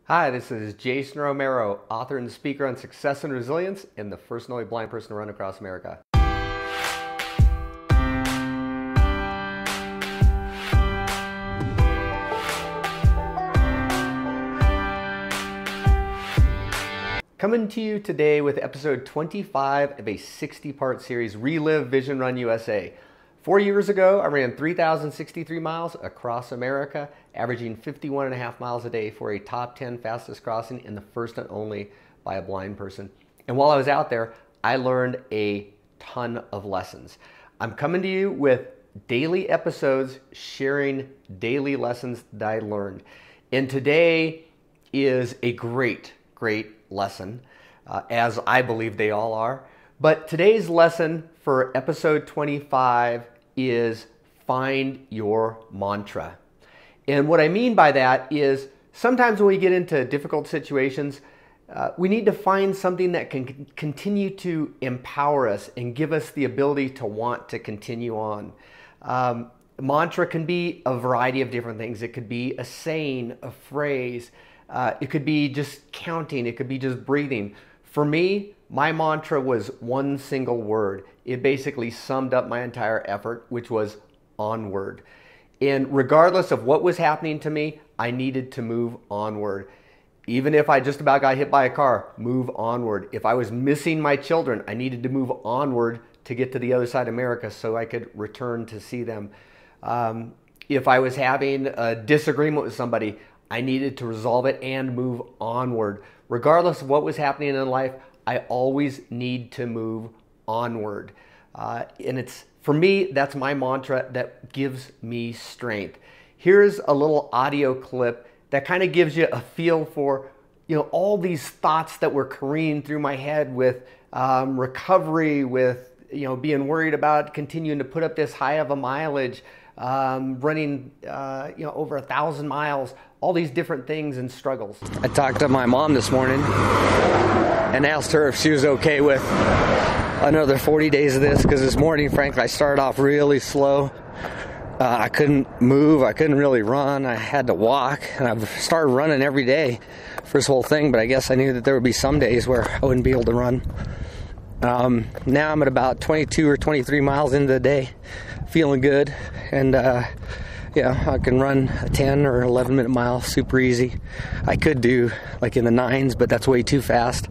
Hi, this is Jason Romero, author and speaker on success and resilience, and the first and only blind person to run across America. Coming to you today with episode 25 of a 60-part series, Relive Vision Run USA. 4 years ago, I ran 3,063 miles across America, averaging 51.5 miles a day for a top 10 fastest crossing, and the first and only by a blind person. And while I was out there, I learned a ton of lessons. I'm coming to you with daily episodes sharing daily lessons that I learned. And today is a great lesson, as I believe they all are. But today's lesson for episode 25 is find your mantra. And what I mean by that is sometimes when we get into difficult situations, we need to find something that can continue to empower us and give us the ability to want to continue on. Mantra can be a variety of different things. It could be a saying, a phrase. It could be just counting. It could be just breathing. For me, my mantra was one single word. It basically summed up my entire effort, which was onward. And regardless of what was happening to me, I needed to move onward. Even if I just about got hit by a car, move onward. If I was missing my children, I needed to move onward to get to the other side of America so I could return to see them. If I was having a disagreement with somebody, I needed to resolve it and move onward. Regardless of what was happening in life, I always need to move onward. And for me, that's my mantra that gives me strength. Here's a little audio clip that kind of gives you a feel for, all these thoughts that were careening through my head with recovery, with, being worried about continuing to put up this high of a mileage, running, over 1,000 miles, all these different things and struggles. I talked to my mom this morning and asked her if she was okay with another 40 days of this, because this morning, frankly, I started off really slow. I couldn't move. I couldn't really run. I had to walk, and I've started running every day for this whole thing, but I guess I knew that there would be some days where I wouldn't be able to run. Now I'm at about 22 or 23 miles into the day, feeling good, and I can run a 10 or 11 minute mile super easy. I could do like in the 9s, but that's way too fast.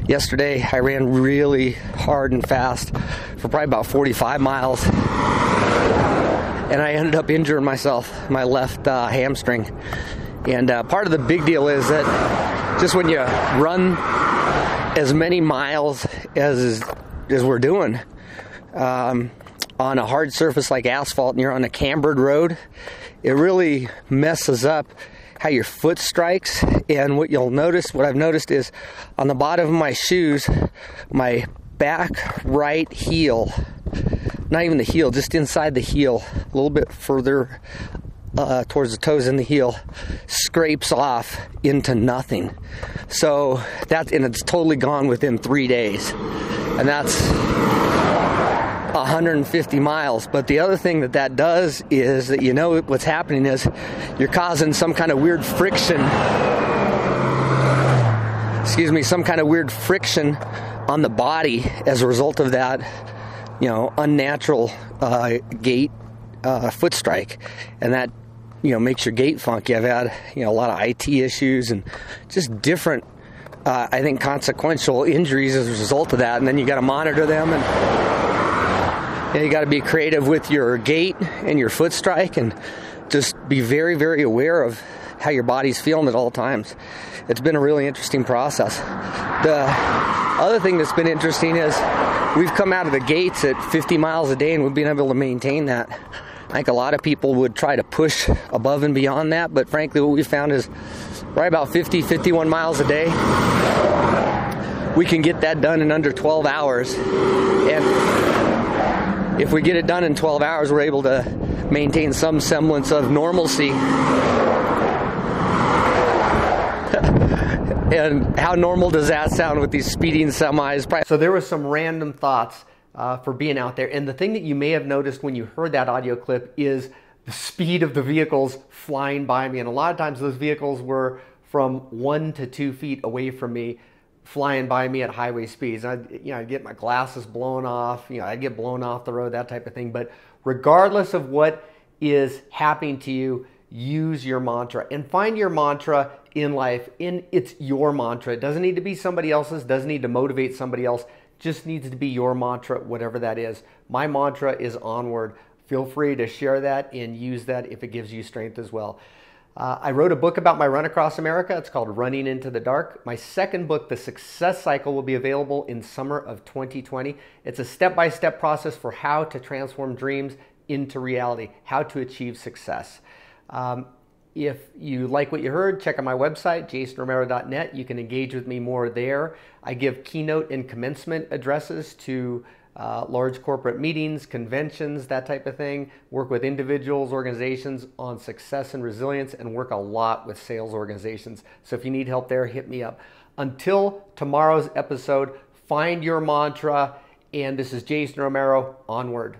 Yesterday I ran really hard and fast for probably about 45 miles, and I ended up injuring myself, my left hamstring. And part of the big deal is that just when you run as many miles as we're doing on a hard surface like asphalt, and you're on a cambered road, it really messes up how your foot strikes. And what I've noticed is on the bottom of my shoes, my back right heel, not even the heel, just inside the heel, a little bit further towards the toes in the heel, scrapes off into nothing. So it's totally gone within 3 days, and that's 150 miles. But the other thing that does is that what's happening is you're causing some kind of weird friction. Some kind of weird friction on the body as a result of that, unnatural gait, foot strike, and that makes your gait funky. I've had a lot of IT issues and just different I think consequential injuries as a result of that, and then you got to monitor them, and you got to be creative with your gait and your foot strike, and just be very, very aware of how your body's feeling at all times. It's been a really interesting process. The other thing that's been interesting is we've come out of the gates at 50 miles a day, and we've been able to maintain that. I think a lot of people would try to push above and beyond that, but frankly what we found is right about 50, 51 miles a day, we can get that done in under 12 hours. And if we get it done in 12 hours, we're able to maintain some semblance of normalcy. And how normal does that sound with these speeding semis? So there was some random thoughts for being out there. And the thing that you may have noticed when you heard that audio clip is the speed of the vehicles flying by me. And a lot of times those vehicles were from 1 to 2 feet away from me, flying by me at highway speeds. I'd get my glasses blown off, I'd get blown off the road, that type of thing. But regardless of what is happening to you, use your mantra and find your mantra in life. It's your mantra. It doesn't need to be somebody else's, doesn't need to motivate somebody else, just needs to be your mantra, whatever that is. My mantra is onward. Feel free to share that and use that if it gives you strength as well. I wrote a book about my run across America. It's called Running into the Dark. My second book, The Success Cycle, will be available in summer of 2020. It's a step-by-step process for how to transform dreams into reality, how to achieve success. If you like what you heard, check out my website, jasonromero.net. You can engage with me more there. I give keynote and commencement addresses to large corporate meetings, conventions, that type of thing. Work with individuals, organizations on success and resilience, and work a lot with sales organizations. So if you need help there, hit me up. Until tomorrow's episode, find your mantra. And this is Jason Romero. Onward.